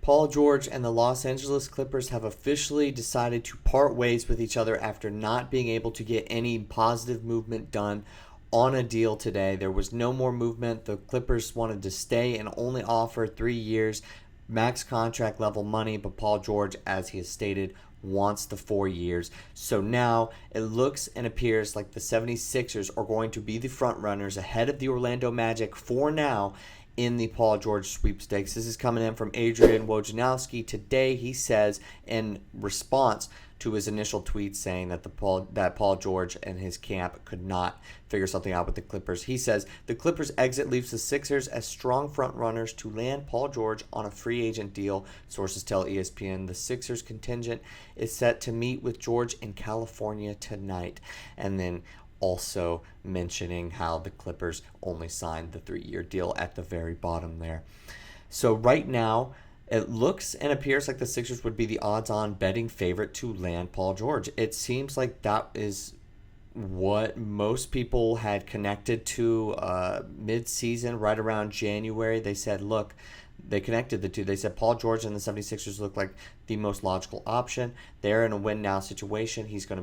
Paul George and the Los Angeles Clippers have officially decided to part ways with each other after not being able to get any positive movement done on a deal today. There was no more movement. The Clippers wanted to stay and only offer 3 years, max contract level money, but Paul George, as he has stated, wants the 4 years. So now it looks and appears like the 76ers are going to be the front runners ahead of the Orlando Magic for now in the Paul George sweepstakes. This is coming in from Adrian Wojnarowski today. He says in response to his initial tweet saying that Paul George and his camp could not figure something out with the Clippers. He says the Clippers exit leaves the Sixers as strong front runners to land Paul George on a free agent deal. Sources tell ESPN the Sixers contingent is set to meet with George in California tonight. And then also mentioning how the Clippers only signed the 3-year deal at the very bottom there. So right now, it looks and appears like the Sixers would be the odds-on betting favorite to land Paul George. It seems like that is what most people had connected to mid-season, right around January. They said, look, they connected the two. They said Paul George and the 76ers look like the most logical option. They're in a win-now situation. He's going to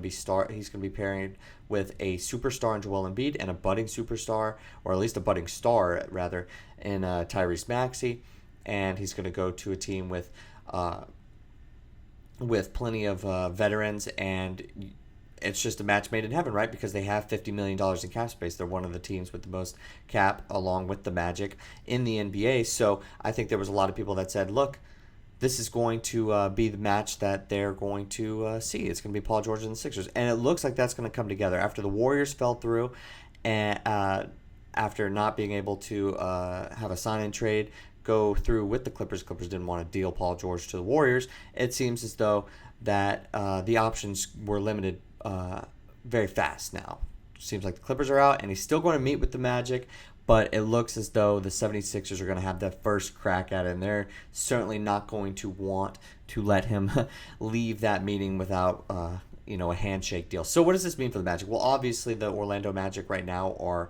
be pairing with a superstar in Joel Embiid and a budding superstar, or at least a budding star, rather, in Tyrese Maxey. And he's going to go to a team with plenty of veterans, and it's just a match made in heaven, right? Because they have $50 million in cap space. They're one of the teams with the most cap, along with the Magic, in the NBA. So I think there was a lot of people that said, look, this is going to be the match that they're going to see. It's going to be Paul George and the Sixers. And it looks like that's going to come together. After the Warriors fell through, and after not being able to have a sign-in trade go through with the Clippers didn't want to deal Paul George to the Warriors. It seems as though that the options were limited very fast now. Seems like the Clippers are out, and he's still going to meet with the Magic, but it looks as though the 76ers are going to have that first crack at it, and they're certainly not going to want to let him leave that meeting without a handshake deal. So what does this mean for the Magic? Well, obviously the Orlando Magic right now are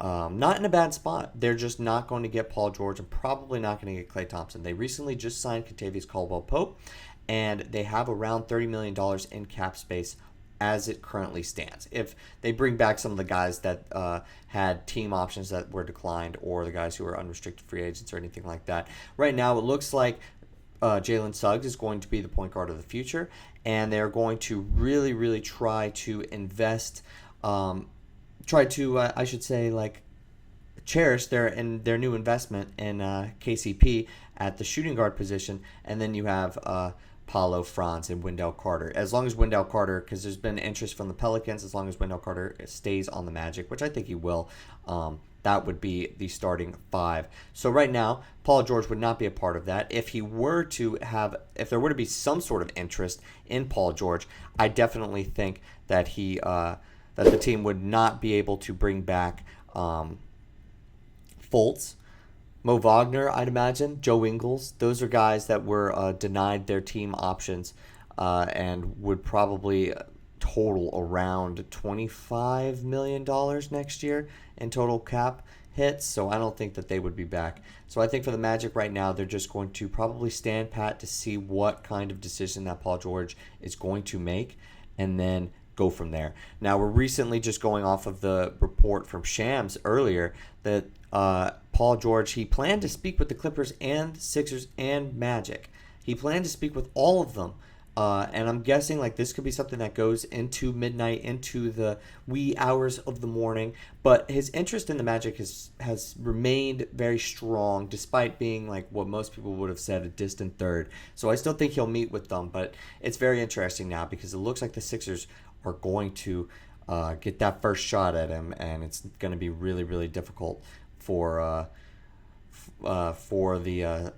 not in a bad spot. They're just not going to get Paul George and probably not going to get Klay Thompson. They recently just signed Kentavious Caldwell-Pope, and they have around $30 million in cap space as it currently stands. If they bring back some of the guys that had team options that were declined, or the guys who are unrestricted free agents or anything like that. Right now, it looks like Jalen Suggs is going to be the point guard of the future, and they're going to really, really try to invest, cherish their new investment in KCP at the shooting guard position, and then you have Paolo, Franz, and Wendell Carter. As long as Wendell Carter, because there's been interest from the Pelicans, as long as Wendell Carter stays on the Magic, which I think he will, that would be the starting 5. So right now, Paul George would not be a part of that. If there were to be some sort of interest in Paul George, I definitely think that that the team would not be able to bring back Fultz, Mo Wagner, I'd imagine, Joe Ingles. Those are guys that were denied their team options and would probably total around $25 million next year in total cap hits. So I don't think that they would be back. So I think for the Magic right now, they're just going to probably stand pat to see what kind of decision that Paul George is going to make, and then go from there. Now, we're recently just going off of the report from Shams earlier that Paul George, he planned to speak with the Clippers and Sixers and Magic. He planned to speak with all of them. And I'm guessing like this could be something that goes into midnight, into the wee hours of the morning. But his interest in the Magic has remained very strong, despite being like what most people would have said a distant third. So I still think he'll meet with them. But it's very interesting now because it looks like the Sixers are going to get that first shot at him, and it's going to be really, really difficult for the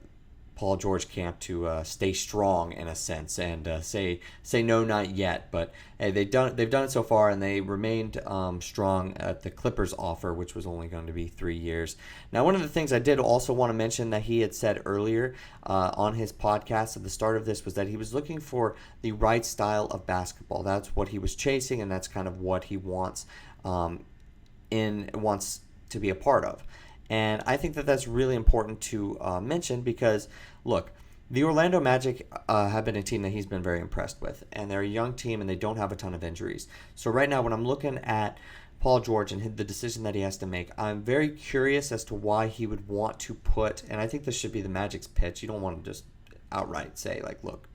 Paul George camp to stay strong in a sense and say no, not yet. But hey, they've done it so far, and they remained strong at the Clippers offer, which was only going to be 3 years. Now, one of the things I did also want to mention that he had said earlier on his podcast at the start of this was that he was looking for the right style of basketball. That's what he was chasing, and that's kind of what he wants wants to be a part of. And I think that that's really important to mention because, look, The Orlando Magic have been a team that he's been very impressed with, and they're a young team and they don't have a ton of injuries. So right now, when I'm looking at Paul George and the decision that he has to make, I'm very curious as to why he would want to put, and I think this should be the Magic's pitch. You don't want to just outright say, like, look,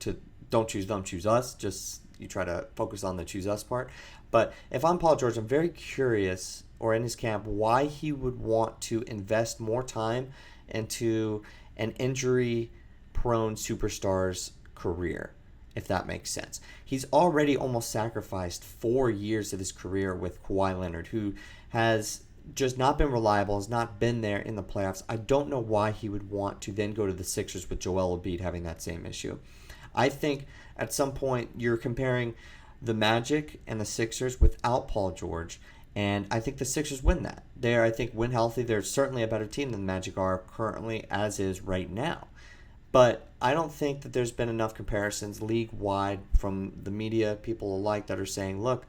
don't choose them, choose us. Just you try to focus on the choose us part. But if I'm Paul George, I'm very curious, or in his camp, why he would want to invest more time into an injury-prone superstar's career, if that makes sense. He's already almost sacrificed 4 years of his career with Kawhi Leonard, who has just not been reliable, has not been there in the playoffs. I don't know why he would want to then go to the Sixers with Joel Embiid having that same issue. I think at some point you're comparing the Magic and the Sixers without Paul George, and I think the Sixers win that. I think, when healthy, they're certainly a better team than the Magic are currently, as is right now. But I don't think that there's been enough comparisons league-wide from the media, people alike, that are saying, look,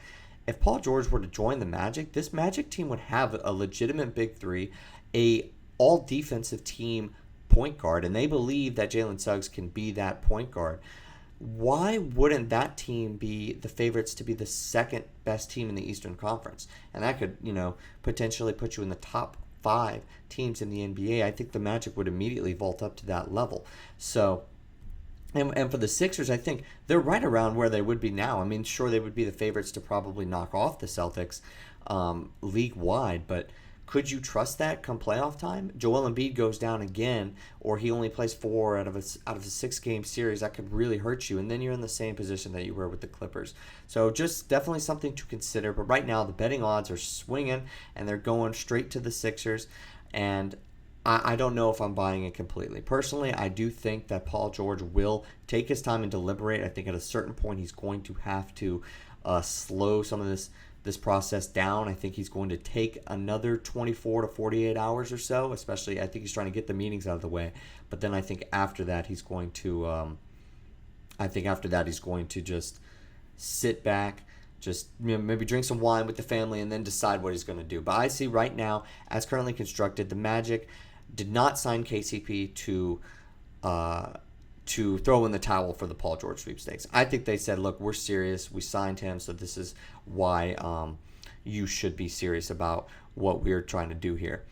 if Paul George were to join the Magic, this Magic team would have a legitimate big three, a all-defensive team point guard, and they believe that Jalen Suggs can be that point guard. Why wouldn't that team be the favorites to be the second best team in the Eastern Conference? And that could, potentially put you in the top 5 teams in the NBA. I think the Magic would immediately vault up to that level. So, and for the Sixers, I think they're right around where they would be now. I mean, sure, they would be the favorites to probably knock off the Celtics league-wide, but could you trust that come playoff time? Joel Embiid goes down again, or he only plays 4 out of a 6-game series. That could really hurt you, and then you're in the same position that you were with the Clippers. So just definitely something to consider. But right now, the betting odds are swinging, and they're going straight to the Sixers, and I don't know if I'm buying it completely. Personally, I do think that Paul George will take his time and deliberate. I think at a certain point he's going to have to slow some of this process down. I think he's going to take another 24 to 48 hours or so, especially I think he's trying to get the meetings out of the way. But then I think after that he's going to just sit back, just maybe drink some wine with the family and then decide what he's going to do. But I see right now, as currently constructed, the Magic did not sign KCP to throw in the towel for the Paul George sweepstakes. I think they said, look, we're serious. We signed him, so this is why you should be serious about what we're trying to do here.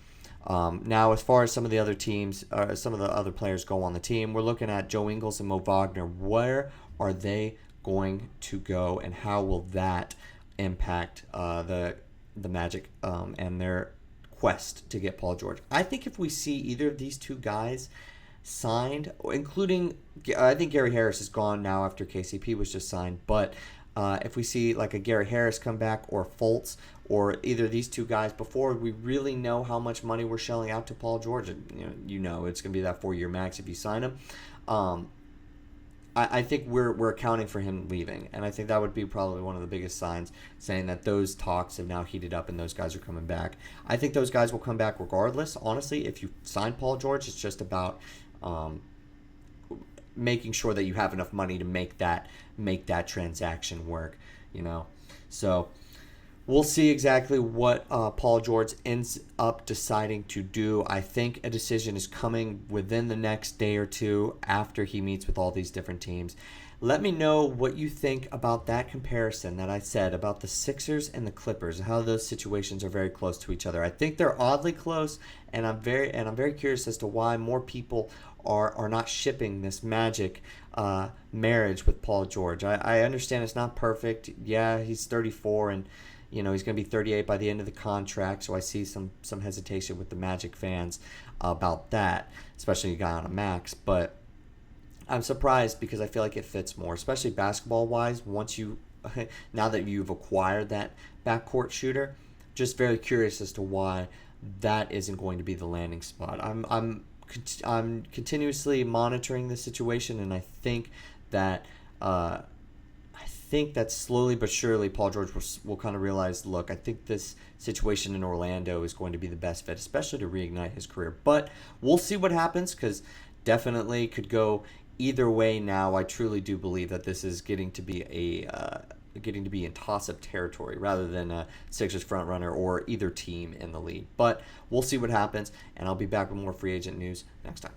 Now, as far as some of the other teams, some of the other players go on the team, we're looking at Joe Ingles and Mo Wagner. Where are they going to go, and how will that impact the Magic and their quest to get Paul George? I think if we see either of these two guys signed, including, I think Gary Harris is gone now after KCP was just signed, but if we see like a Gary Harris come back, or Fultz, or either of these two guys before we really know how much money we're shelling out to Paul George, and it's going to be that 4-year max if you sign him, I think we're accounting for him leaving, and I think that would be probably one of the biggest signs, saying that those talks have now heated up and those guys are coming back. I think those guys will come back regardless. Honestly, if you sign Paul George, it's just about making sure that you have enough money to make that transaction work. So we'll see exactly what Paul George ends up deciding to do. I think a decision is coming within the next day or two after he meets with all these different teams. Let me know what you think about that comparison that I said about the Sixers and the Clippers, how those situations are very close to each other. I think they're oddly close, and I'm very curious as to why more people are not shipping this Magic marriage with Paul George. I understand it's not perfect. Yeah, he's 34, and he's going to be 38 by the end of the contract, so I see some hesitation with the Magic fans about that, especially a guy on a max. But I'm surprised because I feel like it fits more, especially basketball-wise, now that you've acquired that backcourt shooter. Just very curious as to why that isn't going to be the landing spot. I'm continuously monitoring the situation, and I think that slowly but surely Paul George will kind of realize, look, I think this situation in Orlando is going to be the best fit, especially to reignite his career. But we'll see what happens, because definitely could go either way now. I truly do believe that this is getting to be in toss-up territory rather than a Sixers frontrunner or either team in the league. But we'll see what happens, and I'll be back with more free agent news next time.